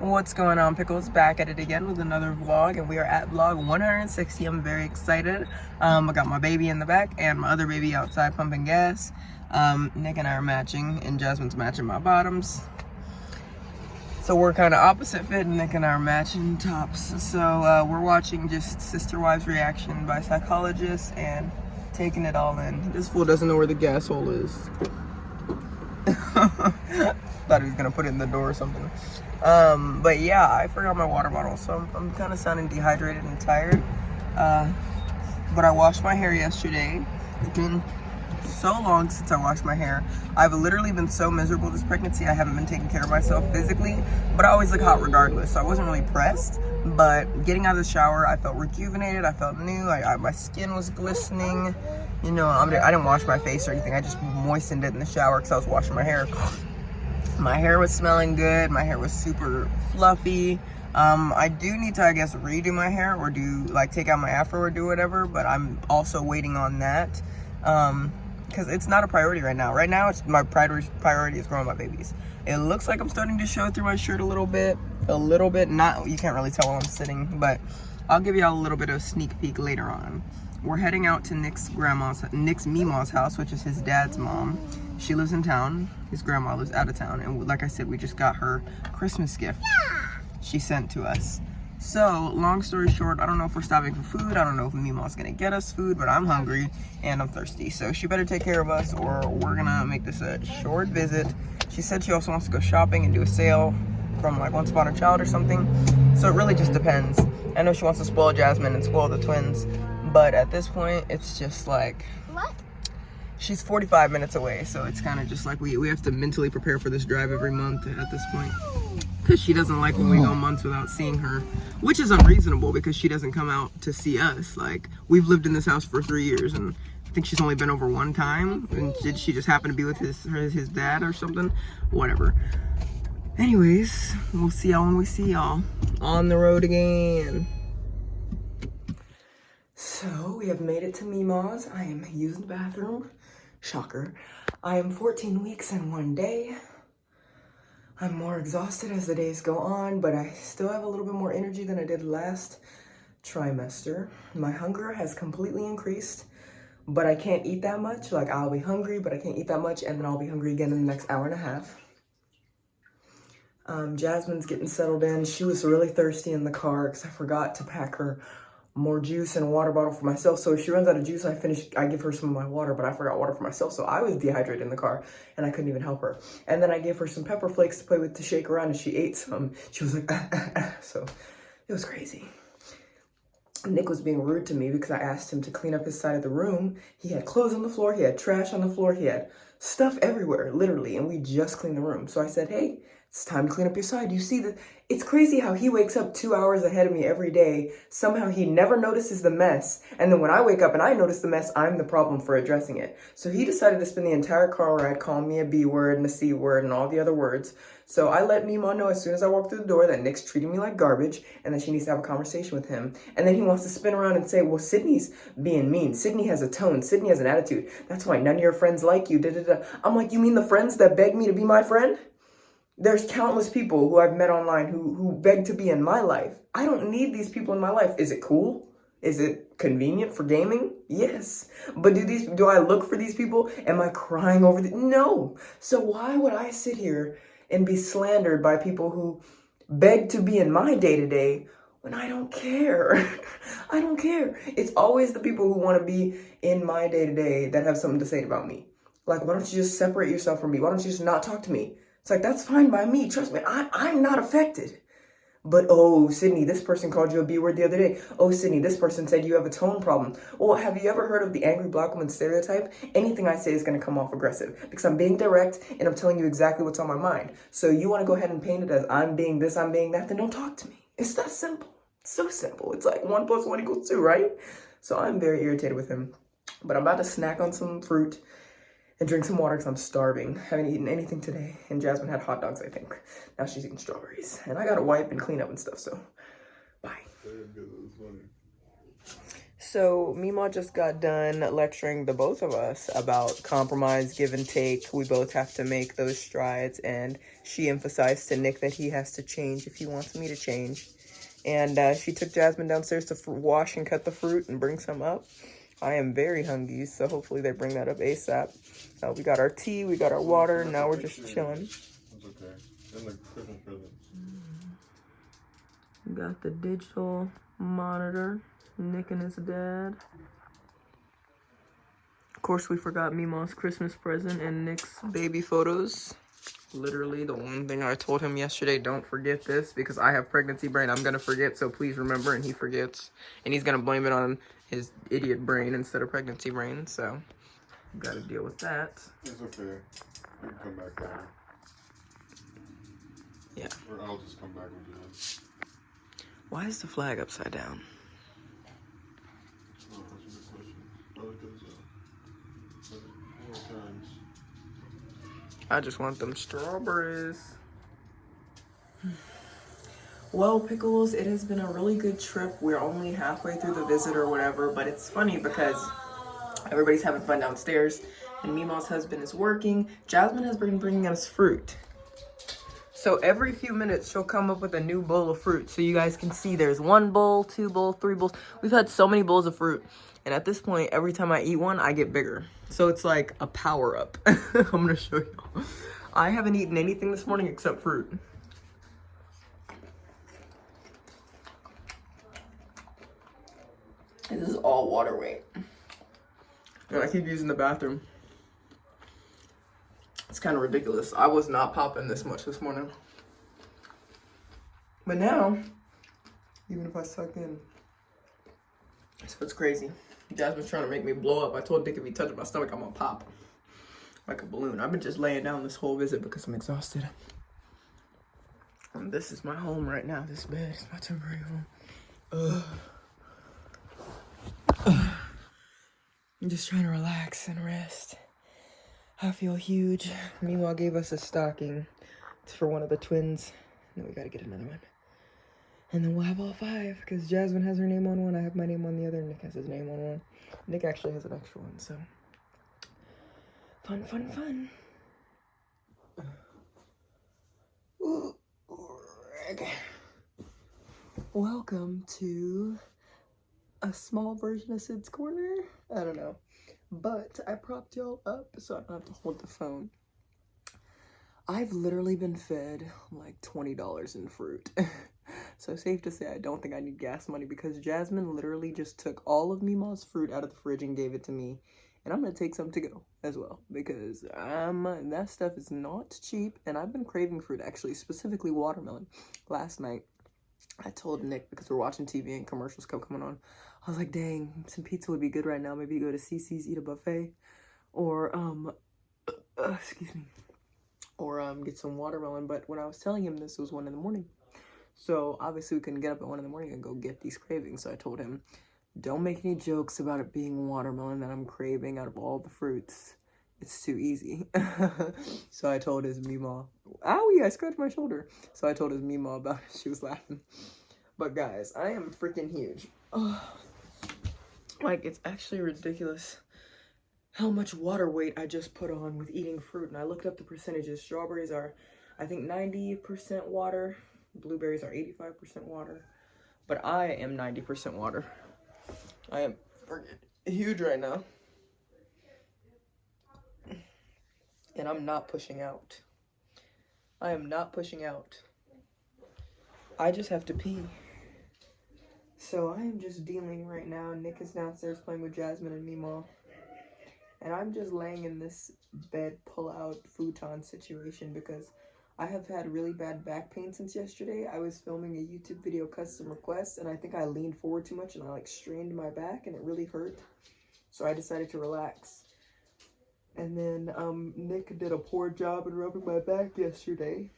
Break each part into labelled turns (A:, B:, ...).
A: What's going on, Pickles? Back at it again with another vlog, and we are at vlog 160. I'm very excited. I got my baby in the back and my other baby outside pumping gas. Nick and I are matching, and Jasmine's matching my bottoms. So we're kind of opposite fit, and Nick and I are matching tops. So we're watching just Sister Wives reaction by psychologists and taking it all in. This fool doesn't know where the gas hole is. Thought he was gonna put it in the door or something. But yeah, I forgot my water bottle, so I'm kind of sounding dehydrated and tired. But I washed my hair yesterday. It's been so long since I washed my hair. I've literally been so miserable this pregnancy. I haven't been taking care of myself physically, but I always look hot regardless, so I wasn't really pressed. But getting out of the shower, I felt rejuvenated. I felt new. My skin was glistening. You know, I didn't wash my face or anything. I just moistened it in the shower because I was washing my hair. My hair was smelling good. My hair was super fluffy. I do need to, I guess, redo my hair or take out my afro or do whatever, but I'm also waiting on that. Because it's not a priority right now. Right now, my priority is growing my babies. It looks like I'm starting to show through my shirt a little bit. Not, you can't really tell while I'm sitting, but I'll give y'all a little bit of a sneak peek later on. We're heading out to Nick's Memas house, which is his dad's mom. She lives in town. His grandma lives out of town. And like I said, we just got her Christmas gift she sent to us. So, long story short, I don't know if we're stopping for food. I don't know if Meema's gonna get us food, but I'm hungry and I'm thirsty. So she better take care of us or we're gonna make this a short visit. She said she also wants to go shopping and do a sale from like Once Upon a Child or something. So it really just depends. I know she wants to spoil Jasmine and spoil the twins, but at this point, it's just like... What? She's 45 minutes away, so it's kind of just like we have to mentally prepare for this drive every month at this point. Because she doesn't like when we go months without seeing her, which is unreasonable because she doesn't come out to see us. Like, we've lived in this house for 3 years, and I think she's only been over one time. And did she just happen to be with his dad or something? Whatever. Anyways, we'll see y'all when we see y'all. On the road again. So, we have made it to Memas. I am using the bathroom. Shocker. I am 14 weeks and 1 day. I'm more exhausted as the days go on, but I still have a little bit more energy than I did last trimester. My hunger has completely increased, but I can't eat that much. Like, I'll be hungry, but I can't eat that much, and then I'll be hungry again in the next hour and a half. Jasmine's getting settled in. She was really thirsty in the car because I forgot to pack her more juice and a water bottle for myself. So if she runs out of juice, I give her some of my water, but I forgot water for myself. So I was dehydrated in the car and I couldn't even help her. And then I gave her some pepper flakes to play with to shake around, and she ate some. She was like, so it was crazy. Nick was being rude to me because I asked him to clean up his side of the room. He had clothes on the floor, he had trash on the floor, he had stuff everywhere, literally, and we just cleaned the room. So I said, hey, it's time to clean up your side. You see that? It's crazy how he wakes up 2 hours ahead of me every day. Somehow he never notices the mess. And then when I wake up and I notice the mess, I'm the problem for addressing it. So he decided to spend the entire car ride calling me a B word and a C word and all the other words. So I let Mima know as soon as I walked through the door that Nick's treating me like garbage and that she needs to have a conversation with him. And then he wants to spin around and say, well, Sidney's being mean. Sidney has a tone. Sidney has an attitude. That's why none of your friends like you. I'm like, you mean the friends that beg me to be my friend? There's countless people who I've met online who beg to be in my life. I don't need these people in my life. Is it cool? Is it convenient for gaming? Yes. But do I look for these people? Am I crying over them? No. So why would I sit here and be slandered by people who beg to be in my day-to-day when I don't care? I don't care. It's always the people who want to be in my day-to-day that have something to say about me. Like, why don't you just separate yourself from me? Why don't you just not talk to me? It's like, that's fine by me. Trust me, I'm not affected. But, oh, Sidney, this person called you a B word the other day. Oh, Sidney, this person said you have a tone problem. Well, have you ever heard of the angry black woman stereotype? Anything I say is going to come off aggressive because I'm being direct and I'm telling you exactly what's on my mind. So you want to go ahead and paint it as I'm being this, I'm being that, then don't talk to me. It's that simple. It's so simple. It's like 1 + 1 = 2, right? So I'm very irritated with him. But I'm about to snack on some fruit and drink some water because I'm starving. Haven't eaten anything today. And Jasmine had hot dogs, I think. Now she's eating strawberries. And I gotta wipe and clean up and stuff, so bye. So Mima just got done lecturing the both of us about compromise, give and take. We both have to make those strides, and she emphasized to Nick that he has to change if he wants me to change. And she took Jasmine downstairs to wash and cut the fruit and bring some up. I am very hungry, so hopefully they bring that up ASAP. We got our tea, we got our water, now we're just chilling.
B: That's okay. And the Christmas present.
A: We got the digital monitor, Nick and his dad. Of course, we forgot Mima's Christmas present and Nick's baby photos. Literally the one thing I told him yesterday, don't forget this, because I have pregnancy brain. I'm gonna forget, so please remember, and he forgets. And he's gonna blame it on his idiot brain instead of pregnancy brain, so gotta deal with that.
B: It's okay. You can come back later.
A: Yeah.
B: Or I'll just come back when you're done.
A: Why is the flag upside down?
B: Oh, that's a good question. Probably because more times.
A: I just want them strawberries. Well, Pickles, it has been a really good trip. We're only halfway through the visit or whatever, but it's funny because everybody's having fun downstairs and Mima's husband is working. Jasmine has been bringing us fruit. So every few minutes, she'll come up with a new bowl of fruit. So you guys can see there's 1 bowl, 2 bowls, 3 bowls. We've had so many bowls of fruit. And at this point, every time I eat one, I get bigger. So it's like a power up. I'm gonna show you. I haven't eaten anything this morning except fruit. This is all water weight. And I keep using the bathroom. It's kind of ridiculous. I was not popping this much this morning. But now, even if I suck in, so it's crazy. Jasmine's trying to make me blow up. I told Dick if he touches my stomach, I'm gonna pop like a balloon. I've been just laying down this whole visit because I'm exhausted. And this is my home right now. This bed is my temporary home. I'm just trying to relax and rest. I feel huge. Meanwhile, gave us a stocking. It's for one of the twins. And then we gotta get another one. And then we'll have all 5, because Jasmine has her name on one, I have my name on the other, Nick has his name on one. Nick actually has an extra one, so. Fun, fun, fun. Ooh, welcome to a small version of Sid's Corner. I don't know. But I propped y'all up so I don't have to hold the phone. I've literally been fed like $20 in fruit. So safe to say I don't think I need gas money, because Jasmine literally just took all of Mima's fruit out of the fridge and gave it to me. And I'm gonna take some to go as well, because that stuff is not cheap, and I've been craving fruit, actually, specifically watermelon. Last night, I told Nick, because we're watching TV and commercials kept coming on, I was like, dang, some pizza would be good right now. Maybe go to CC's, eat a buffet, or, excuse me, or get some watermelon. But when I was telling him this, it was 1 in the morning. So obviously we couldn't get up at 1 in the morning and go get these cravings. So I told him, don't make any jokes about it being watermelon that I'm craving out of all the fruits. It's too easy. So I told his Mima, owie, I scratched my shoulder. So I told his Mima about it. She was laughing. But guys, I am freaking huge. Like, it's actually ridiculous how much water weight I just put on with eating fruit. And I looked up the percentages. Strawberries are, I think, 90% water. Blueberries are 85% water. But I am 90% water. I am huge right now. And I'm not pushing out. I am not pushing out. I just have to pee. So I am just dealing right now. Nick is downstairs playing with Jasmine and Mima. And I'm just laying in this bed pull-out futon situation because I have had really bad back pain since yesterday. I was filming a YouTube video custom request, and I think I leaned forward too much and I like strained my back and it really hurt. So I decided to relax. And then Nick did a poor job in rubbing my back yesterday.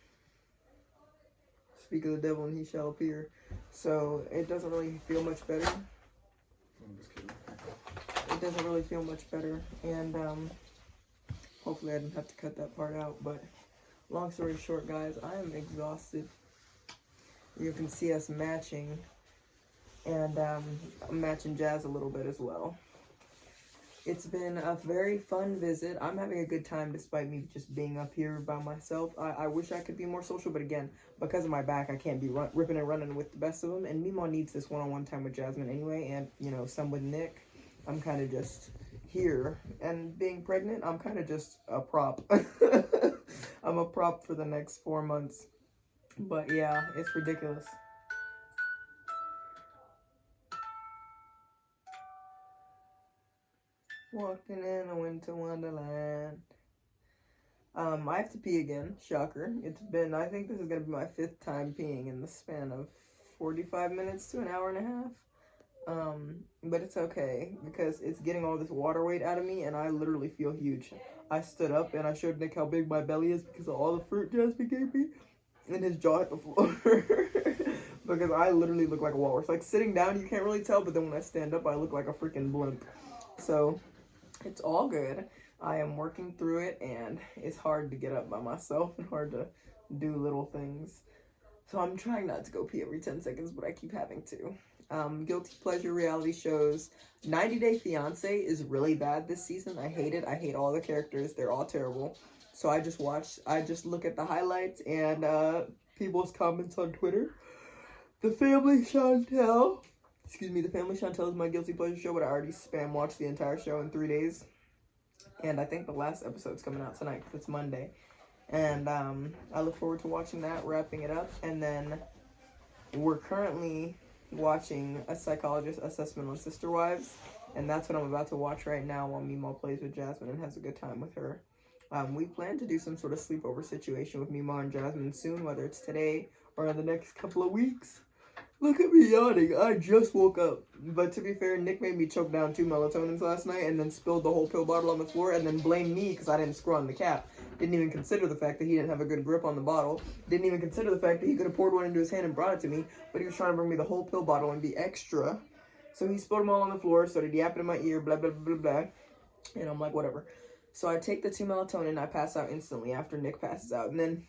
A: Speak of the devil and he shall appear. So it doesn't really feel much better.
B: I'm just kidding.
A: It doesn't really feel much better. And hopefully I didn't have to cut that part out. But long story short, guys, I am exhausted. You can see us matching. And I'm matching Jazz a little bit as well. It's been a very fun visit. I'm having a good time despite me just being up here by myself. I wish I could be more social, but again, because of my back, I can't be ripping and running with the best of them. And Mima needs this one-on-one time with Jasmine anyway, and, you know, some with Nick. I'm kind of just here. And being pregnant, I'm kind of just a prop. I'm a prop for the next 4 months. But yeah, it's ridiculous. Walking in a winter wonderland. I have to pee again. Shocker. It's been, I think this is going to be my 5th time peeing in the span of 45 minutes to an hour and a half. But it's okay because it's getting all this water weight out of me and I literally feel huge. I stood up and I showed Nick how big my belly is because of all the fruit Jasmine gave me. And his jaw hit the floor. Because I literally look like a walrus. Like sitting down, you can't really tell, but then when I stand up, I look like a freaking blimp. So it's all good. I am working through it, and it's hard to get up by myself and hard to do little things. So I'm trying not to go pee every 10 seconds, but I keep having to. Guilty pleasure reality shows. 90 Day Fiance is really bad this season. I hate it. I hate all the characters. They're all terrible. So I just look at the highlights and people's comments on Twitter. The Family Chantel is my guilty pleasure show, but I already spam watched the entire show in 3 days. And I think the last episode's coming out tonight because it's Monday. And I look forward to watching that, wrapping it up. And then we're currently watching a psychologist assessment on Sister Wives. And that's what I'm about to watch right now while Mimo plays with Jasmine and has a good time with her. We plan to do some sort of sleepover situation with Mimo and Jasmine soon, whether it's today or in the next couple of weeks. Look at me yawning. I just woke up. But to be fair, Nick made me choke down 2 melatonins last night and then spilled the whole pill bottle on the floor and then blamed me because I didn't screw on the cap. Didn't even consider the fact that he didn't have a good grip on the bottle. Didn't even consider the fact that he could have poured one into his hand and brought it to me. But he was trying to bring me the whole pill bottle and be extra. So he spilled them all on the floor, started yapping in my ear, blah, blah, blah, blah. And I'm like, whatever. So I take the 2 melatonin, I pass out instantly after Nick passes out. And then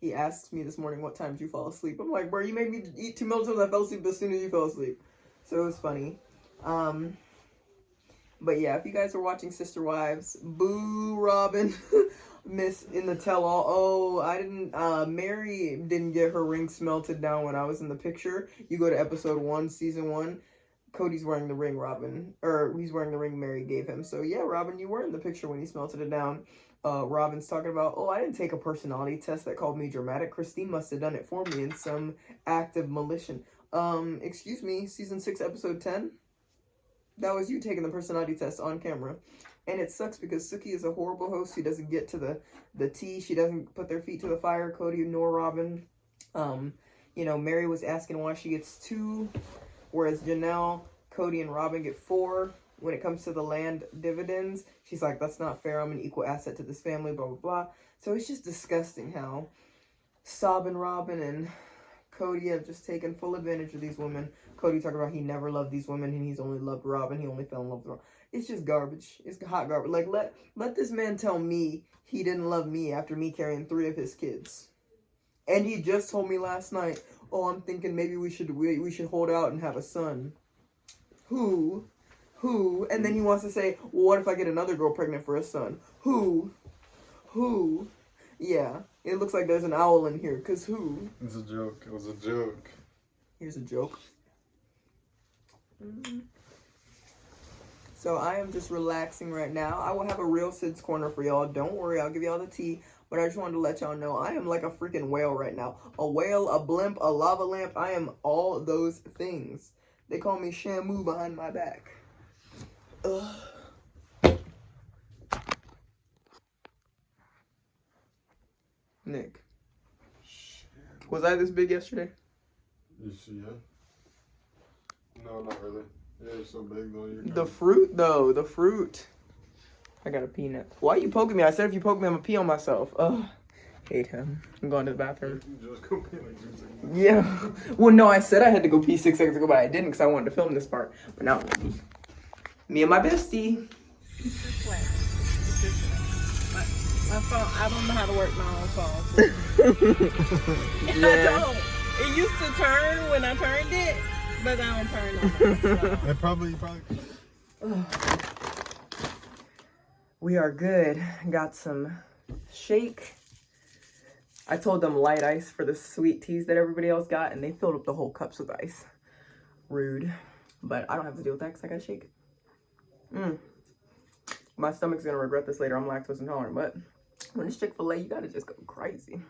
A: he asked me this morning, what time did you fall asleep? I'm like, bro, you made me eat 2 melatonins, I fell asleep as soon as you fell asleep. So it was funny. But yeah, if you guys are watching Sister Wives, boo Robin. Miss in the tell-all. Oh, Mary didn't get her ring smelted down when I was in the picture. You go to episode 1, season 1. Cody's wearing the ring he's wearing the ring Mary gave him. So yeah, Robin, you were in the picture when he smelted it down. Robin's talking about, I didn't take a personality test that called me dramatic. Christine must have done it for me in some act of malicious. Excuse me, season 6, episode 10? That was you taking the personality test on camera. And it sucks because Suki is a horrible host. She doesn't get to the tea. She doesn't put their feet to the fire, Cody nor Robin. Mary was asking why she gets 2, whereas Janelle, Cody, and Robin get 4. When it comes to the land dividends, she's like, that's not fair. I'm an equal asset to this family, blah, blah, blah. So it's just disgusting how Sob and Robin and Cody have just taken full advantage of these women. Cody talking about he never loved these women and he's only loved Robin. He only fell in love with Robin. It's just garbage. It's hot garbage. Like, let this man tell me he didn't love me after me carrying 3 of his kids. And he just told me last night, I'm thinking maybe we should hold out and have a son. Who? And then he wants to say, well, what if I get another girl pregnant for a son? Who? Yeah, it looks like there's an owl in here, because who?
B: It's a joke. It was a joke.
A: Here's a joke. So I am just relaxing right now. I will have a real Sid's Corner for y'all. Don't worry, I'll give y'all the tea. But I just wanted to let y'all know I am like a freaking whale right now. A whale, a blimp, a lava lamp. I am all those things. They call me Shamu behind my back. Ugh. Nick.
B: Shit.
A: Was I this big yesterday?
B: You see, yeah? No, not really. Yeah, it's so big though.
A: The fruit, though. The fruit. I got a peanut. Why are you poking me? I said if you poke me, I'm gonna pee on myself. Ugh. Hate him. I'm going to the bathroom.
B: You just go pee like 2 seconds.
A: Yeah. Well, no, I said I had to go pee 6 seconds ago, but I didn't because I wanted to film this part. But now I'm gonna pee. Me and my bestie.
C: This way. My phone, I don't know how to work my own phone.
A: Yeah.
C: I don't. It used to turn when I turned it, But I don't turn on them. So.
B: It probably.
A: We are good. Got some shake. I told them light ice for the sweet teas that everybody else got, and they filled up the whole cups with ice. Rude. But I don't have to deal with that because I got a shake. My stomach's gonna regret this later. I'm lactose intolerant, but when it's Chick-fil-A, you gotta just go crazy.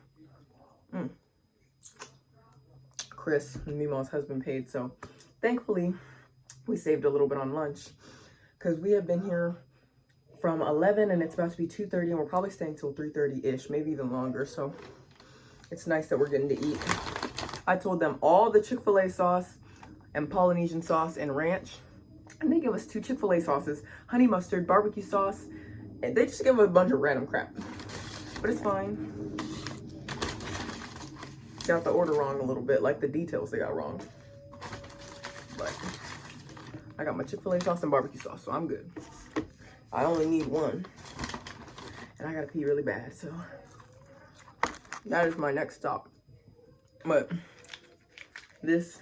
A: Chris, Memas' husband, paid, so thankfully we saved a little bit on lunch because we have been here from 11 and it's about to be 2:30 and we're probably staying till 3:30-ish, maybe even longer, so it's nice that we're getting to eat. I told them all the Chick-fil-A sauce and Polynesian sauce and ranch, and they give us 2 Chick-fil-A sauces, honey mustard, barbecue sauce, and they just give us a bunch of random crap, but it's fine. Got the order wrong a little bit, like the details they got wrong, but I got my Chick-fil-A sauce and barbecue sauce, so I'm good. I only need one, and I gotta pee really bad, so that is my next stop. But this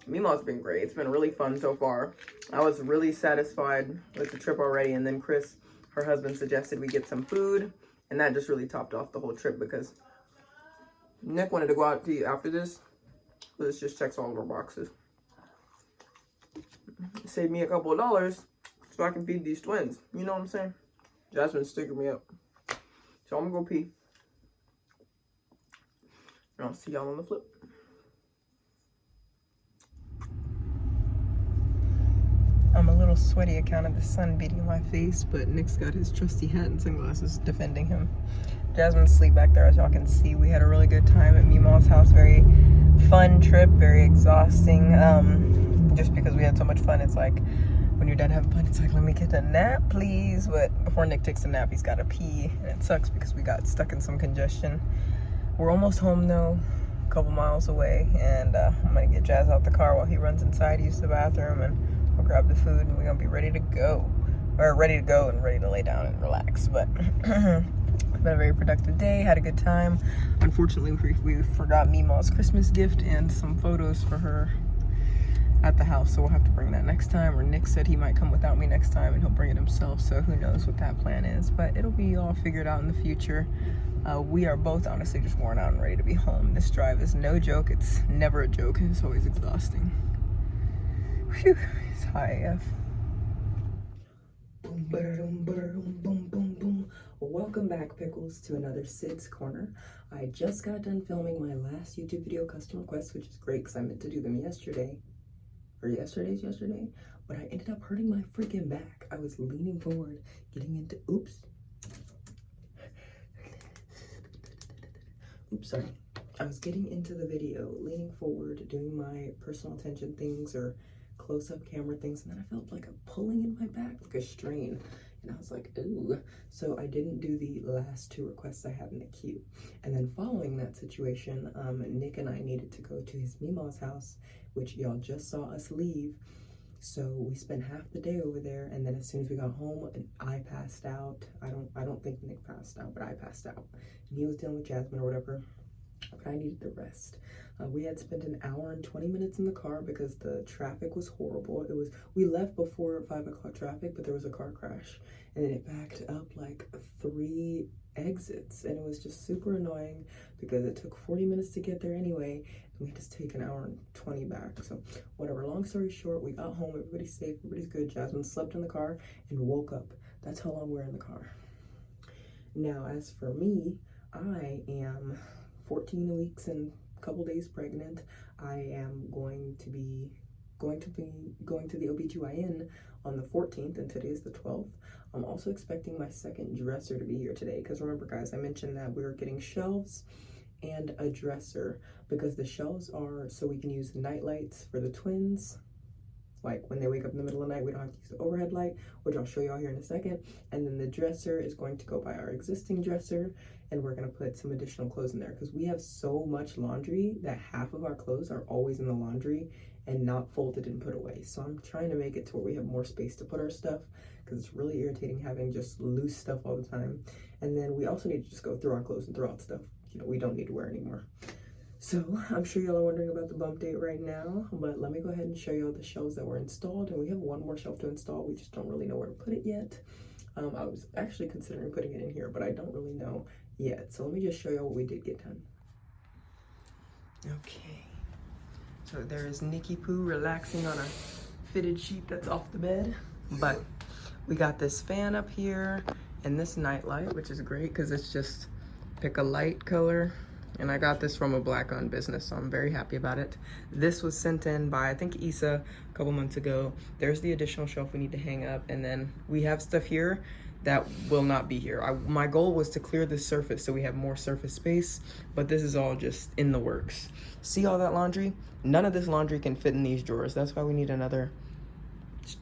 A: Memas been great. It's been really fun so far. I was really satisfied with the trip already, and then Chris, her husband, suggested we get some food, and that just really topped off the whole trip because Nick wanted to go out to eat after this, so this just checks all of our boxes. It saved me a couple of dollars so I can feed these twins. You know what I'm saying? Jasmine's sticking me up. So I'm gonna go pee. And I'll see y'all on the flip. I'm a little sweaty account of the sun beating my face, but Nick's got his trusty hat and sunglasses defending him. Jasmine's asleep back there, as y'all can see. We had a really good time at Memas' house. Very fun trip, very exhausting. Just because we had so much fun, it's like when you're done having fun, it's like, let me get a nap, please. But before Nick takes a nap, he's got to pee, and it sucks because we got stuck in some congestion. We're almost home though, a couple miles away, and I'm gonna get Jazz out the car while he runs inside, use the bathroom, and we'll grab the food, and we're gonna be ready to go. Or ready to go and ready to lay down and relax. But it's been a very productive day, had a good time. Unfortunately, we forgot Memas' Christmas gift and some photos for her at the house, so we'll have to bring that next time. Or Nick said he might come without me next time and he'll bring it himself, so who knows what that plan is, but it'll be all figured out in the future. We are both honestly just worn out and ready to be home. This drive is no joke. It's never a joke, and it's always exhausting. Whew, it's high AF. Boom, boom, boom, boom, boom. Welcome back, Pickles, to another Sid's Corner. I just got done filming my last YouTube video custom requests, which is great because I meant to do them yesterday, but I ended up hurting my freaking back. I was leaning forward, getting into, oops, sorry. I was getting into the video, leaning forward, doing my personal attention things or close-up camera things, and then I felt like a pulling in my back, like a strain, and I was like, ooh. So I didn't do the last 2 requests I had in the queue. And then following that situation, Nick and I needed to go to his Memas' house, which y'all just saw us leave. So we spent half the day over there, and then as soon as we got home, I passed out. I don't think Nick passed out, but I passed out. And he was dealing with Jasmine or whatever, but I needed the rest. We had spent an hour and 20 minutes in the car because the traffic was horrible. We left before 5 o'clock traffic, but there was a car crash, and then it backed up like 3 exits, and it was just super annoying because it took 40 minutes to get there anyway, and we had to take an hour and 20 back. So whatever, long story short, we got home, everybody's safe, everybody's good. Jasmine slept in the car and woke up. That's how long we're in the car. Now, as for me, I am 14 weeks and a couple days pregnant. I am going to be going to the OBGYN on the 14th, and today is the 12th. I'm also expecting my second dresser to be here today, because remember guys, I mentioned that we were getting shelves and a dresser, because the shelves are so we can use night lights for the twins. Like when they wake up in the middle of the night, we don't have to use the overhead light, which I'll show y'all here in a second. And then the dresser is going to go by our existing dresser, and we're gonna put some additional clothes in there because we have so much laundry that half of our clothes are always in the laundry and not folded and put away. So I'm trying to make it to where we have more space to put our stuff, because it's really irritating having just loose stuff all the time. And then we also need to just go through our clothes and throw out stuff, you know, we don't need to wear anymore. So I'm sure y'all are wondering about the bump date right now, but let me go ahead and show y'all the shelves that were installed, and we have one more shelf to install. We just don't really know where to put it yet. I was actually considering putting it in here, but I don't really know yet. So let me just show y'all what we did get done. Okay, so there is Nikki Poo relaxing on a fitted sheet that's off the bed, but we got this fan up here and this night light, which is great because it's just pick a light color. And I got this from a Black-owned business, so I'm very happy about it. This was sent in by, I think, Issa a couple months ago. There's the additional shelf we need to hang up, and then we have stuff here that will not be here. My goal was to clear this surface so we have more surface space, but this is all just in the works. See all that laundry? None of this laundry can fit in these drawers. That's why we need another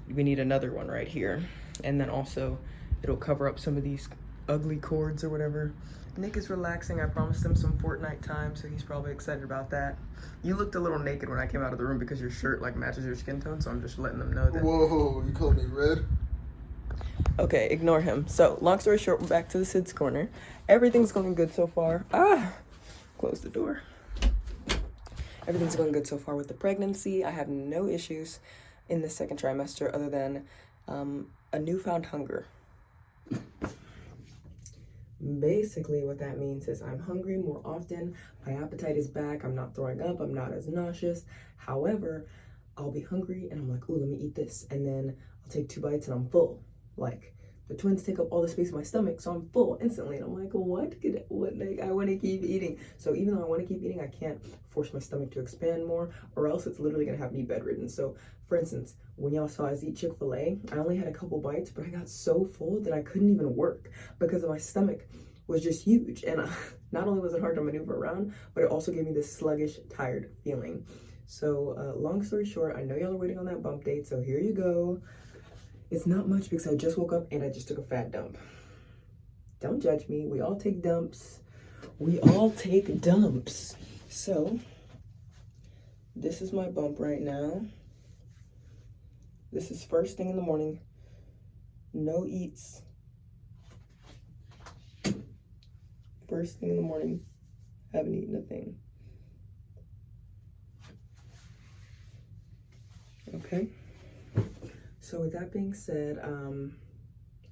A: one right here. And then also, it'll cover up some of these ugly cords or whatever. Nick is relaxing. I promised him some Fortnite time, so he's probably excited about that. You looked a little naked when I came out of the room because your shirt like matches your skin tone, so I'm just letting them know that.
B: Whoa, you called me red?
A: Okay, ignore him. So, long story short, we're back to the Sid's corner. Everything's going good so far. Close the door. Everything's going good so far with the pregnancy. I have no issues in the second trimester other than a newfound hunger. Basically, what that means is I'm hungry more often. My appetite is back. I'm not throwing up. I'm not as nauseous. However, I'll be hungry and I'm like, ooh, let me eat this. And then I'll take 2 bites and I'm full. Like, the twins take up all the space in my stomach, so I'm full instantly. And I'm like, what? Like, I want to keep eating. So even though I want to keep eating, I can't force my stomach to expand more, or else it's literally going to have me bedridden. So, for instance, when y'all saw us eat Chick-fil-A, I only had a couple bites, but I got so full that I couldn't even work because my stomach was just huge. And not only was it hard to maneuver around, but it also gave me this sluggish, tired feeling. So, long story short, I know y'all are waiting on that bump date, so here you go. It's not much because I just woke up and I just took a fat dump. Don't judge me. We all take dumps. We all take dumps. So, this is my bump right now. This is first thing in the morning. No eats. First thing in the morning. Haven't eaten a thing. Okay. So with that being said, I'm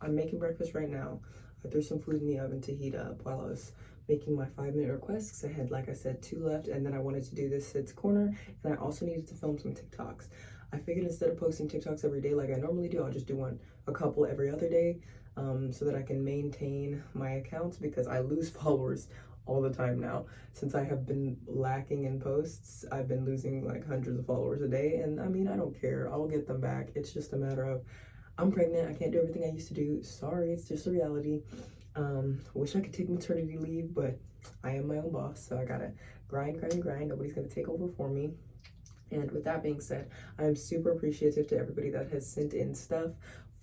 A: making breakfast right now. I threw some food in the oven to heat up while I was making my 5-minute requests because I had, like I said, 2 left, and then I wanted to do this Sid's Corner, and I also needed to film some TikToks. I figured instead of posting TikToks every day like I normally do, I'll just do a couple every other day so that I can maintain my accounts because I lose followers all the time now. Since I have been lacking in posts, I've been losing like hundreds of followers a day, and I mean, I don't care. I'll get them back. It's just a matter of I'm pregnant. I can't do everything I used to do. Sorry, it's just a reality. Wish I could take maternity leave, but I am my own boss, so I gotta grind. Nobody's gonna take over for me. And with that being said, I am super appreciative to everybody that has sent in stuff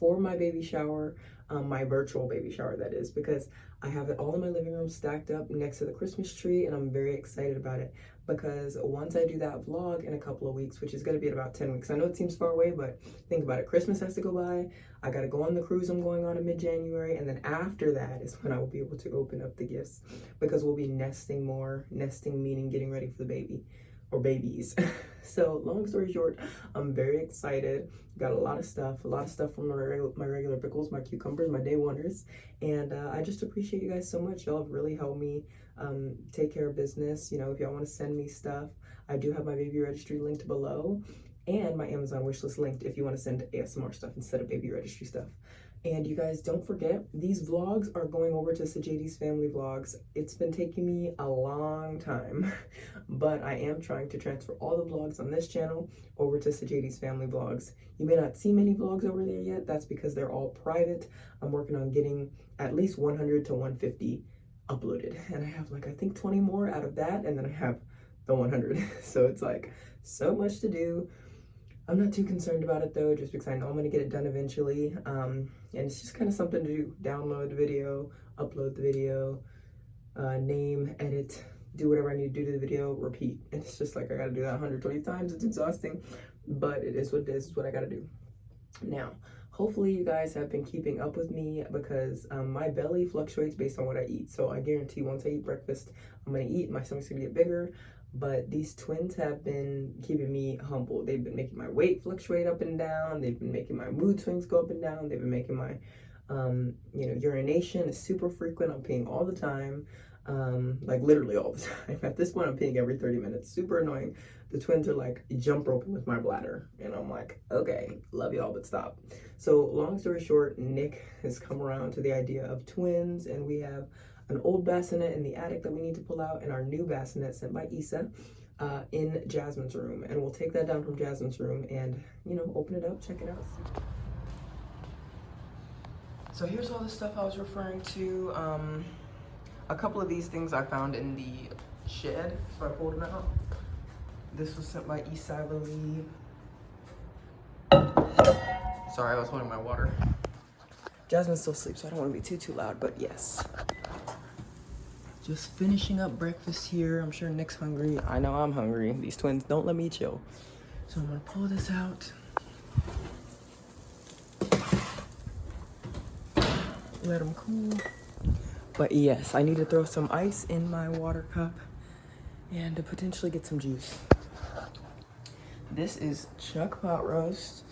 A: for my baby shower, my virtual baby shower, that is, because I have it all in my living room stacked up next to the Christmas tree, and I'm very excited about it because once I do that vlog in a couple of weeks, which is going to be in about 10 weeks. I know it seems far away, but think about it. Christmas has to go by. I got to go on the cruise I'm going on in mid-January, and then after that is when I will be able to open up the gifts because we'll be nesting more. Nesting meaning getting ready for the baby. Or babies. So long story short, I'm very excited. Got a lot of stuff from my regular pickles, my cucumbers, my day oneers, and I just appreciate you guys so much. Y'all have really helped me take care of business. You know, if y'all want to send me stuff, I do have my baby registry linked below and my Amazon wishlist linked if you want to send ASMR stuff instead of baby registry stuff. And you guys, don't forget, these vlogs are going over to Sjiady's family vlogs. It's been taking me a long time, but I am trying to transfer all the vlogs on this channel over to Sjiady's family vlogs. You may not see many vlogs over there yet. That's because they're all private. I'm working on getting at least 100 to 150 uploaded. And I have like, I think 20 more out of that. And then I have the 100. So it's like so much to do. I'm not too concerned about it though, just because I know I'm gonna get it done eventually. And it's just kind of something to do. Download the video, upload the video, name, edit, do whatever I need to do to the video, repeat. And it's just like I gotta do that 120 times. It's exhausting, but it is what it is. It's what I gotta do. Now, hopefully you guys have been keeping up with me because my belly fluctuates based on what I eat. So I guarantee once I eat breakfast, I'm gonna eat, my stomach's gonna get bigger. But these twins have been keeping me humble. They've been making my weight fluctuate up and down. They've been making my mood swings go up and down. They've been making my, urination is super frequent. I'm peeing all the time, like literally all the time. At this point, I'm peeing every 30 minutes. Super annoying. The twins are like jump roping with my bladder, and I'm like, okay, love y'all, but stop. So long story short, Nick has come around to the idea of twins, and we have an old bassinet in the attic that we need to pull out, and our new bassinet sent by Issa in Jasmine's room. And we'll take that down from Jasmine's room and, open it up, check it out. So here's all the stuff I was referring to. A couple of these things I found in the shed, so I pulled them out. This was sent by Issa, I believe. Sorry, I was holding my water. Jasmine still sleeps, so I don't want to be too loud, but yes. Just finishing up breakfast here. I'm sure Nick's hungry. I know I'm hungry. These twins don't let me chill. So I'm gonna pull this out. Let them cool. But yes, I need to throw some ice in my water cup and to potentially get some juice. This is chuck pot roast.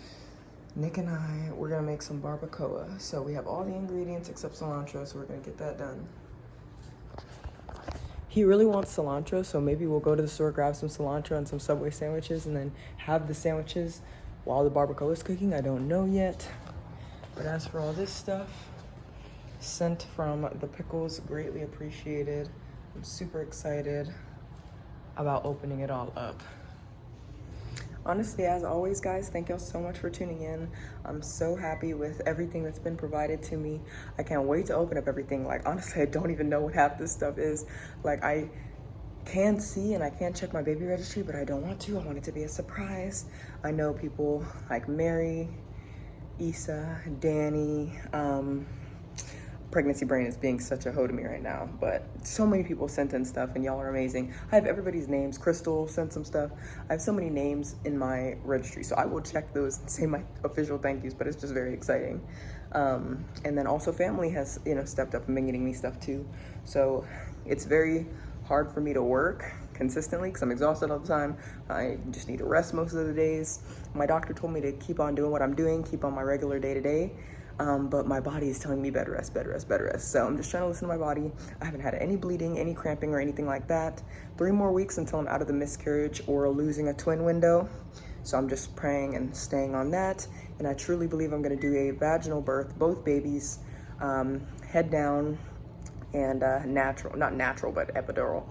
A: Nick and we're gonna make some barbacoa. So we have all the ingredients except cilantro, so we're gonna get that done. He really wants cilantro, so maybe we'll go to the store, grab some cilantro and some Subway sandwiches, and then have the sandwiches while the barbacoa is cooking. I don't know yet. But as for all this stuff, sent from the pickles, greatly appreciated. I'm super excited about opening it all up. Honestly, as always, guys, thank y'all so much for tuning in. I'm so happy with everything that's been provided to me. I can't wait to open up everything. Like, honestly, I don't even know what half this stuff is. Like, I can see and I can check my baby registry, but I don't want to. I want it to be a surprise. I know people like Mary, Issa, Danny, pregnancy brain is being such a hoe to me right now, but so many people sent in stuff and y'all are amazing. I have everybody's names. Crystal sent some stuff. I have so many names in my registry, so I will check those and say my official thank yous, but it's just very exciting. And then also family has, stepped up and been getting me stuff too. So it's very hard for me to work consistently because I'm exhausted all the time. I just need to rest most of the days. My doctor told me to keep on doing what I'm doing, keep on my regular day-to-day. But my body is telling me better rest, better rest, better rest. So I'm just trying to listen to my body. I haven't had any bleeding, any cramping or anything like that. 3 more weeks until I'm out of the miscarriage or losing a twin window. So I'm just praying and staying on that. And I truly believe I'm gonna do a vaginal birth, both babies, head down and not natural, but epidural.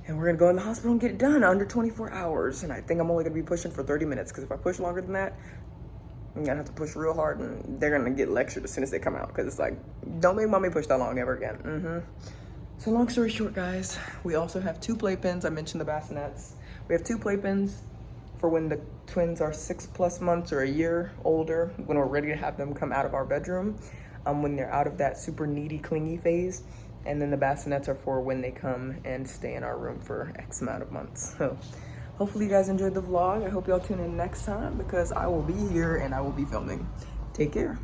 A: And we're gonna go in the hospital and get it done under 24 hours. And I think I'm only gonna be pushing for 30 minutes because if I push longer than that, I'm gonna have to push real hard and they're gonna get lectured as soon as they come out because it's like, don't make mommy push that long ever again. So long story short, guys, we also have 2 playpens. I mentioned the bassinets. We have 2 playpens for when the twins are 6+ months or a year older, when we're ready to have them come out of our bedroom, when they're out of that super needy, clingy phase. And then the bassinets are for when they come and stay in our room for X amount of months. So hopefully you guys enjoyed the vlog. I hope y'all tune in next time because I will be here and I will be filming. Take care.